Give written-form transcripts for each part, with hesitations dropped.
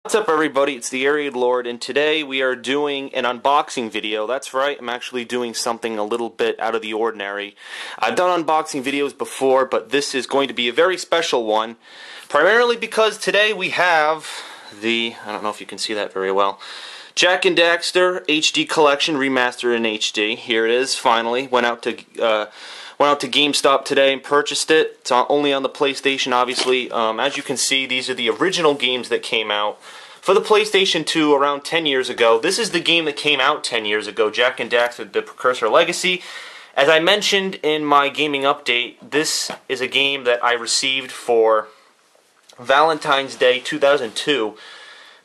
What's up, everybody? It's TheAireaidLord, and today we are doing an unboxing video. That's right, I'm actually doing something a little bit out of the ordinary. I've done unboxing videos before, but this is going to be a very special one, primarily because today we have I don't know if you can see that very well, Jak and Daxter HD Collection Remastered in HD. Here it is, finally. Went out to GameStop today and purchased it. It's only on the PlayStation, obviously. As you can see, these are the original games that came out for the PlayStation 2 around 10 years ago. This is the game that came out 10 years ago, Jak and Daxter, The Precursor Legacy. As I mentioned in my gaming update, this is a game that I received for Valentine's Day 2002.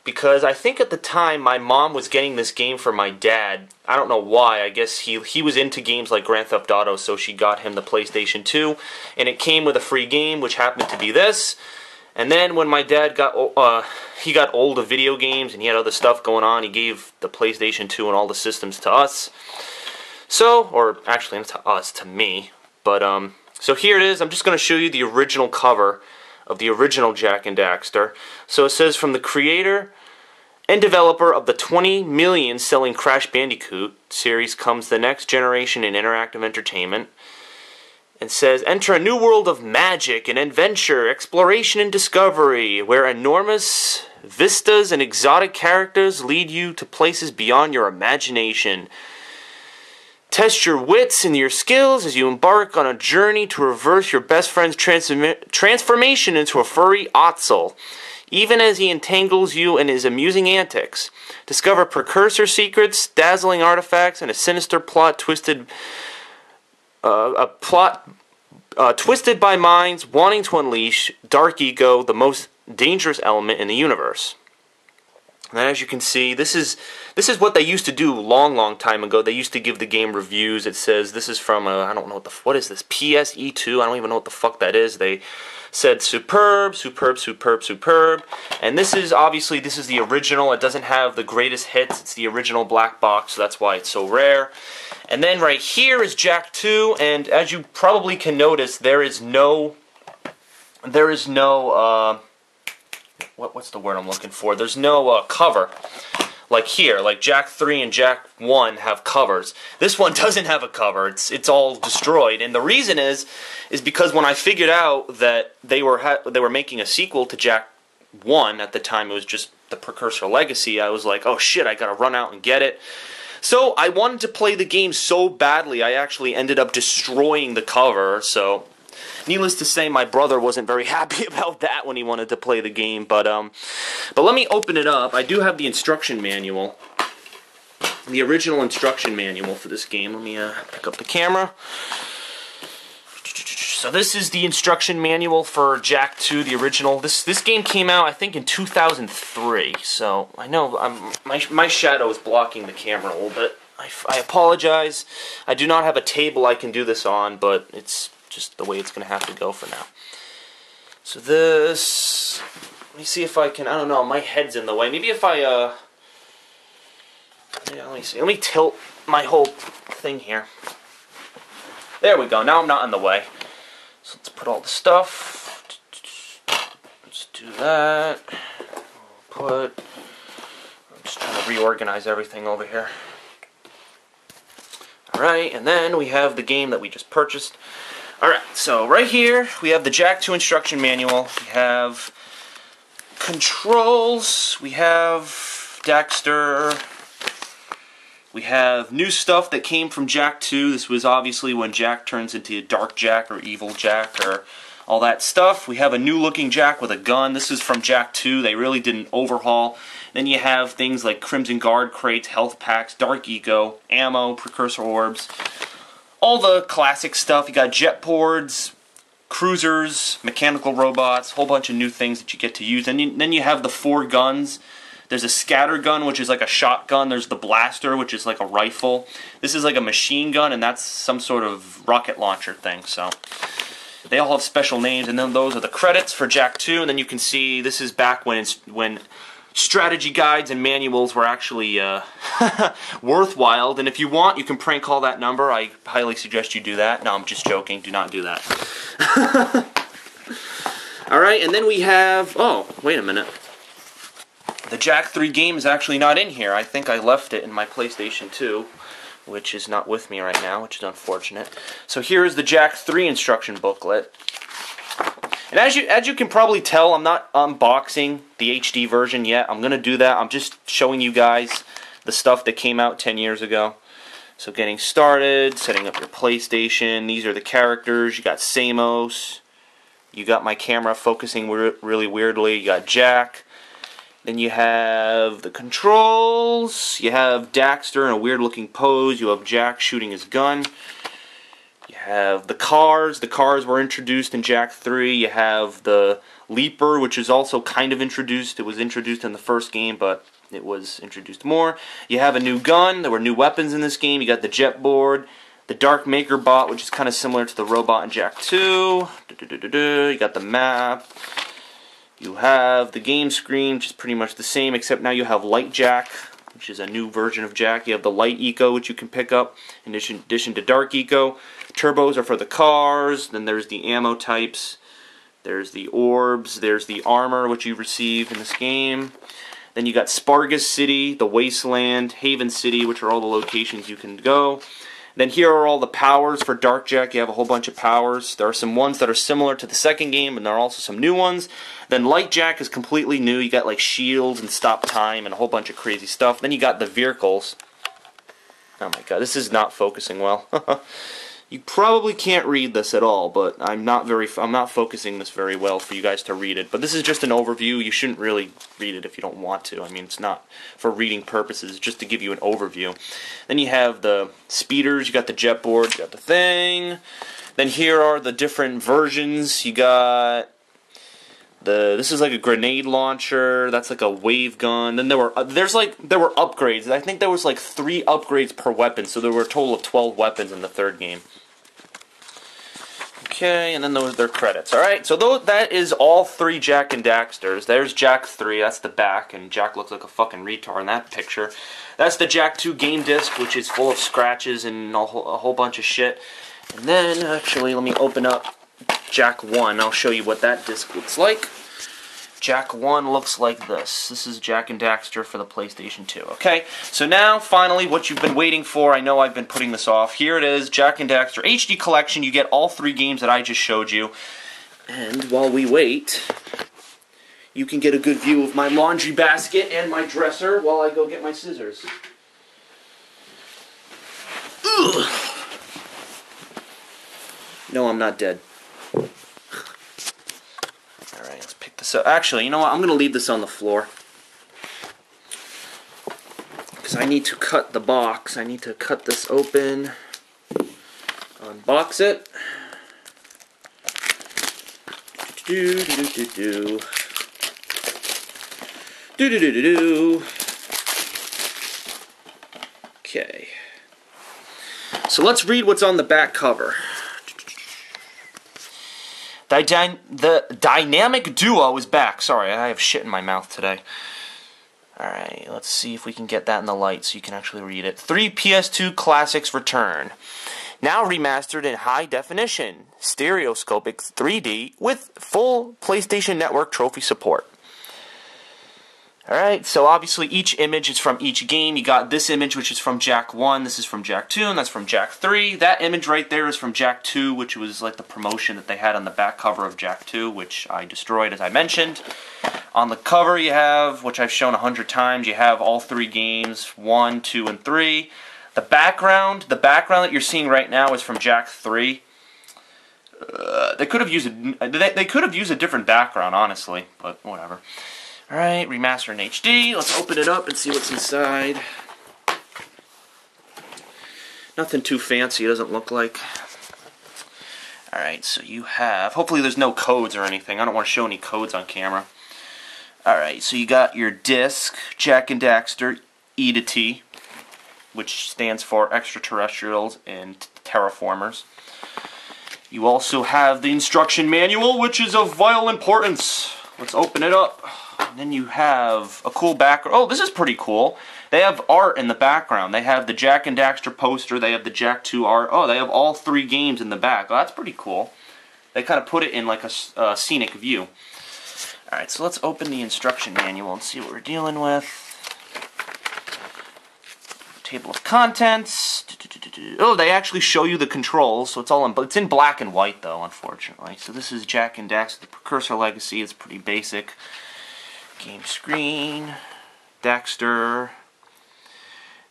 Because I think at the time my mom was getting this game for my dad. I don't know why. I guess he was into games like Grand Theft Auto, so she got him the PlayStation 2. And it came with a free game, which happened to be this. And then when my dad got old of video games and he had other stuff going on, he gave the PlayStation 2 and all the systems to us. So, or actually not to us, to me. But, so here it is. I'm just going to show you the original cover of the original Jak and Daxter. So it says, from the creator and developer of the 20 million selling Crash Bandicoot series comes the next generation in interactive entertainment. And says, enter a new world of magic and adventure, exploration and discovery, where enormous vistas and exotic characters lead you to places beyond your imagination. Test your wits and your skills as you embark on a journey to reverse your best friend's transformation into a furry Otzel, even as he entangles you in his amusing antics. Discover precursor secrets, dazzling artifacts, and a sinister plot twisted by minds wanting to unleash dark ego, the most dangerous element in the universe. And as you can see, this is what they used to do long time ago. They used to give the game reviews. It says this is from I don't know what is this, PSE2? I don't even know what the fuck that is. They said superb, superb, superb, superb. And this is the original. It doesn't have the greatest hits. It's the original black box, so that's why it's so rare. And then right here is Jak 2, and as you probably can notice, there is no what's the word I'm looking for? There's no cover. Like here, like Jak 3 and Jak 1 have covers. This one doesn't have a cover. It's all destroyed. And the reason is because when I figured out that they were making a sequel to Jak 1 at the time, it was just The Precursor Legacy, I was like, oh shit, I gotta run out and get it. So I wanted to play the game so badly, I actually ended up destroying the cover, so needless to say, my brother wasn't very happy about that when he wanted to play the game, but let me open it up. I do have the instruction manual, the original instruction manual for this game. Let me pick up the camera. So this is the instruction manual for Jak 2, the original. This game came out, I think, in 2003, so I know my shadow is blocking the camera a little bit. I apologize. I do not have a table I can do this on, but it's just the way it's going to have to go for now. So this, let me see if I can, I don't know, my head's in the way. Maybe if I, yeah, let me see. Let me tilt my whole thing here. There we go. Now I'm not in the way. So let's put all the stuff. Let's do that. I'm just trying to reorganize everything over here. Alright, and then we have the game that we just purchased. Alright, so right here we have the Jak 2 instruction manual. We have controls. We have Daxter. We have new stuff that came from Jak 2. This was obviously when Jak turns into Dark Jak or Evil Jak or all that stuff. We have a new looking Jak with a gun. This is from Jak 2. They really did an overhaul. Then you have things like Crimson Guard crates, health packs, Dark Ego, ammo, precursor orbs, all the classic stuff. You got jet boards, cruisers, mechanical robots, whole bunch of new things that you get to use. And then you have the 4 guns. There's a scatter gun, which is like a shotgun. There's the blaster, which is like a rifle. This is like a machine gun, and that's some sort of rocket launcher thing. So they all have special names, and then those are the credits for Jak 2. And then you can see this is back when strategy guides and manuals were actually worthwhile. And if you want, you can prank call that number. I highly suggest you do that. No, I'm just joking. Do not do that. Alright, and then we have... Oh, wait a minute. The Jak 3 game is actually not in here. I think I left it in my PlayStation 2, which is not with me right now, which is unfortunate. So here is the Jak 3 instruction booklet. And as you can probably tell, I'm not unboxing the HD version yet. I'm going to do that. I'm just showing you guys the stuff that came out 10 years ago. So getting started, setting up your PlayStation. These are the characters. You got Samos. You got my camera focusing really weirdly. You got Jak. Then you have the controls. You have Daxter in a weird looking pose. You have Jak shooting his gun. You have the cars. The cars were introduced in Jak 3. You have the Leaper, which is also kind of introduced. It was introduced in the first game, but it was introduced more. You have a new gun. There were new weapons in this game. You got the jet board. The Dark Maker bot, which is kind of similar to the robot in Jak 2. You got the map. You have the game screen, which is pretty much the same, except now you have Light Jak, which is a new version of Jak. You have the Light Eco, which you can pick up in addition to Dark Eco. Turbos are for the cars. Then there's the ammo types. There's the orbs. There's the armor, which you receive in this game. Then you got Spargus City, the Wasteland, Haven City, which are all the locations you can go. Then here are all the powers for Dark Jak. You have a whole bunch of powers. There are some ones that are similar to the second game, and there are also some new ones. Then Light Jak is completely new. You got like shields and stop time and a whole bunch of crazy stuff. Then you got the vehicles. Oh my god, this is not focusing well. You probably can't read this at all, but I'm not focusing this very well for you guys to read it. But this is just an overview. You shouldn't really read it if you don't want to. I mean, it's not for reading purposes. It's just to give you an overview. Then you have the speeders. You got the jet board. You got the thing. Then here are the different versions. You got this is like a grenade launcher. That's like a wave gun. Then there were upgrades. I think there was like 3 upgrades per weapon. So there were a total of 12 weapons in the third game. Okay, and then those are their credits. Alright, so that is all 3 Jak and Daxters. There's Jak 3, that's the back, and Jak looks like a fucking retard in that picture. That's the Jak 2 game disc, which is full of scratches and a whole bunch of shit. And then, actually, let me open up Jak 1. I'll show you what that disc looks like. Jak 1 looks like this. This is Jak and Daxter for the PlayStation 2. Okay, so now, finally, what you've been waiting for, I know I've been putting this off. Here it is, Jak and Daxter HD Collection. You get all 3 games that I just showed you. And while we wait, you can get a good view of my laundry basket and my dresser while I go get my scissors. Ugh. No, I'm not dead. Alright, let's pick this up. Actually, you know what? I'm going to leave this on the floor. Because I need to cut the box. I need to cut this open. Unbox it. Do-do-do-do-do. Do-do-do-do-do. Okay. So let's read what's on the back cover. The dynamic duo is back. Sorry, I have shit in my mouth today. Alright, let's see if we can get that in the light so you can actually read it. 3 PS2 classics return. Now remastered in high definition, stereoscopic 3D with full PlayStation Network trophy support. Alright, so obviously each image is from each game. You got this image, which is from Jak 1, this is from Jak 2, and that's from Jak 3. That image right there is from Jak 2, which was like the promotion that they had on the back cover of Jak 2, which I destroyed, as I mentioned. On the cover you have, which I've shown 100 times, you have all 3 games, 1, 2, and 3. The background that you're seeing right now is from Jak 3. They could have used a different background, honestly, but whatever. Alright, remaster in HD. Let's open it up and see what's inside. Nothing too fancy, it doesn't look like. Alright, so you have... Hopefully there's no codes or anything. I don't want to show any codes on camera. Alright, so you got your disc, Jak and Daxter, E to T, which stands for extraterrestrials and terraformers. You also have the instruction manual, which is of vital importance. Let's open it up. And then you have a cool background. Oh, this is pretty cool. They have art in the background. They have the Jak and Daxter poster. They have the Jak 2 art. Oh, they have all 3 games in the back. Oh, that's pretty cool. They kind of put it in like a scenic view. Alright, so let's open the instruction manual and see what we're dealing with. Table of contents. Oh, they actually show you the controls, so it's in black and white, though, unfortunately. So this is Jak and Daxter, the Precursor Legacy. It's pretty basic. Game screen. Daxter.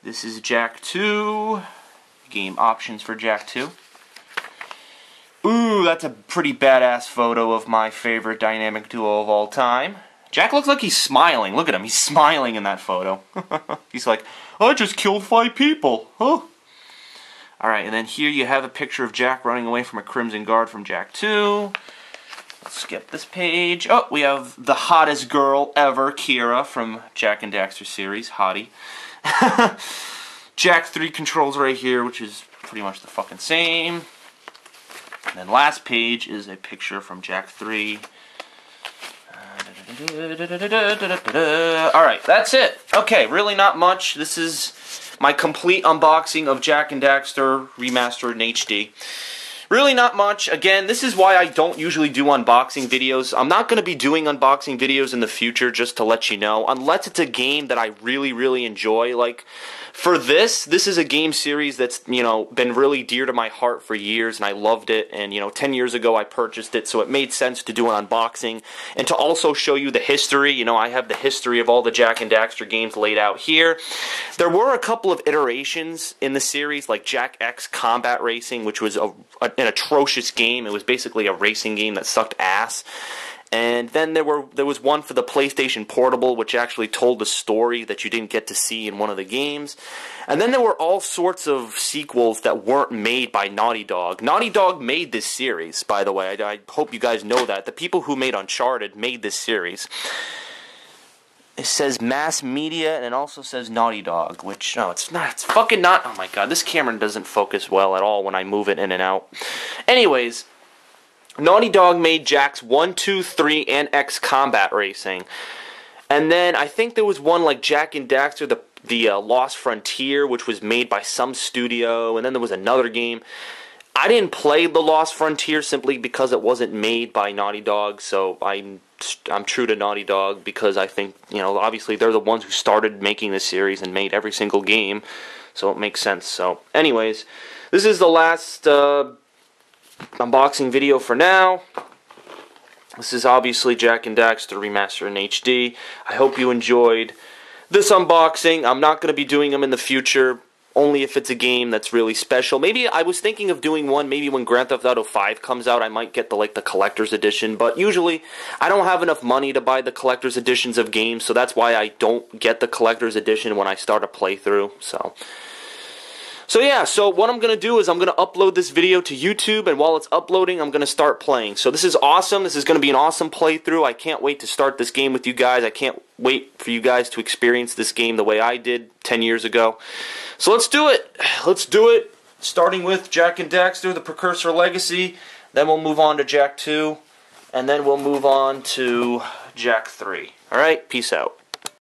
This is Jak 2. Game options for Jak 2. Ooh, that's a pretty badass photo of my favorite dynamic duo of all time. Jak looks like he's smiling. Look at him. He's smiling in that photo. He's like, I just killed 5 people. Huh? Alright, and then here you have a picture of Jak running away from a Crimson Guard from Jak 2. Let's skip this page. Oh, we have the hottest girl ever, Kira, from Jak and Daxter series. Hottie. Jak 3 controls right here, which is pretty much the fucking same. And then last page is a picture from Jak 3. Alright, that's it. Okay, really not much. This is my complete unboxing of Jak and Daxter Remastered in HD. Really not much. Again, this is why I don't usually do unboxing videos. I'm not going to be doing unboxing videos in the future, just to let you know, unless it's a game that I really, really enjoy. Like, for this is a game series that's, you know, been really dear to my heart for years, and I loved it, and, you know, 10 years ago I purchased it, so it made sense to do an unboxing, and to also show you the history. You know, I have the history of all the Jak and Daxter games laid out here. There were a couple of iterations in the series, like Jak X Combat Racing, which was an atrocious game. It was basically a racing game that sucked ass. And then there was one for the PlayStation Portable, which actually told a story that you didn't get to see in one of the games. And then there were all sorts of sequels that weren't made by Naughty Dog. Naughty Dog made this series, by the way. I hope you guys know that. The people who made Uncharted made this series. It says Mass Media, and it also says Naughty Dog, which, no, it's not. It's fucking not. Oh my god, this camera doesn't focus well at all when I move it in and out. Anyways, Naughty Dog made Jak's 1, 2, 3, and X Combat Racing. And then I think there was one like Jak and Daxter, the Lost Frontier, which was made by some studio. And then there was another game. I didn't play the Lost Frontier simply because it wasn't made by Naughty Dog. So I'm true to Naughty Dog because I think, you know, obviously they're the ones who started making this series and made every single game. So it makes sense. So anyways, this is the last unboxing video for now. This is obviously Jak and Daxter Remastered in HD. I hope you enjoyed this unboxing. I'm not going to be doing them in the future, only if it's a game that's really special. Maybe I was thinking of doing one, maybe when Grand Theft Auto 5 comes out, I might get the collector's edition, but usually I don't have enough money to buy the collector's editions of games, so that's why I don't get the collector's edition when I start a playthrough. So yeah, so what I'm going to do is I'm going to upload this video to YouTube, and while it's uploading, I'm going to start playing. So this is awesome. This is going to be an awesome playthrough. I can't wait to start this game with you guys. I can't wait for you guys to experience this game the way I did 10 years ago. So let's do it. Let's do it. Starting with Jak and Daxter, the Precursor Legacy. Then we'll move on to Jak 2. And then we'll move on to Jak 3. Alright, peace out.